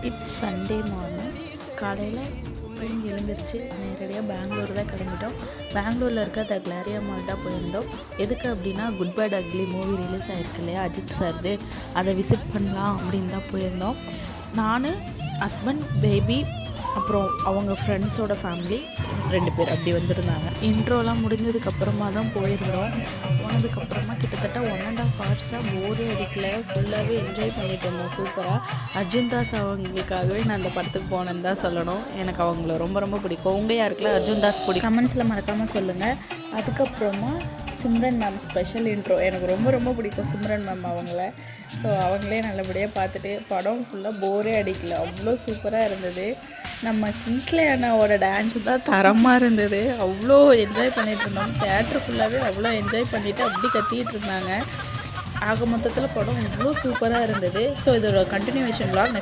It's Sunday morning. காலையில் தூங்கி எழுந்திரிச்சு நேரடியாக பெங்களூர் தான் கிளம்பிட்டோம். பெங்களூரில் இருக்க த கிளாரியா மால் தான் போயிருந்தோம். எதுக்கு அப்படின்னா Good Bad Ugly movie release ஆகிருக்கு இல்லையா, அஜித் சார்து, அதை விசிட் பண்ணலாம் அப்படின்னு தான் போயிருந்தோம். நான், ஹஸ்பண்ட், பேபி, அப்புறம் அவங்க ஃப்ரெண்ட்ஸோட ஃபேமிலி 2 பேர் அப்படி வந்திருந்தாங்க. இன்ட்ரோலாம் முடிஞ்சதுக்கப்புறமா தான் போயிருந்தோம். போனதுக்கப்புறமா கிட்டத்தட்ட 1.5 ஹவர்ஸாக போரே அடிக்கல, ஃபுல்லாகவே என்ஜாய் பண்ணிட்டு இருந்தோம் சூப்பராக. அர்ஜுன் தாஸ் அவங்களுக்காகவே நான் அந்த படத்துக்கு போனேன்னு தான் சொல்லணும். எனக்கு அவங்கள ரொம்ப ரொம்ப பிடிக்கும். உங்கள் யாருக்குலாம் அர்ஜுன் தாஸ் பிடிக்கும் கமெண்ட்ஸில் மறக்காமல் சொல்லுங்கள். அதுக்கப்புறமா சிம்ரன் மேம் ஸ்பெஷல் இன்ட்ரோ, எனக்கு ரொம்ப ரொம்ப பிடிக்கும் சிம்ரன் மேம் அவங்கள. ஸோ அவங்களே நல்லபடியாக பார்த்துட்டு படம் ஃபுல்லாக போரே அடிக்கல, அவ்வளோ சூப்பராக இருந்தது. நம்ம கிங்ஸ்லே அண்ணாவோட டான்ஸு தான் தரமாக இருந்தது. அவ்வளோ என்ஜாய் பண்ணிகிட்டு இருந்தோம். தேட்டர் ஃபுல்லாகவே அவ்வளோ என்ஜாய் பண்ணிவிட்டு அப்படி கத்திக்கிட்டு இருந்தாங்க. ஆக மொத்தத்தில் படம் அவ்வளோ சூப்பராக இருந்தது. ஸோ இதோட கண்டினியூவேஷன் vlog நெக்ஸ்ட்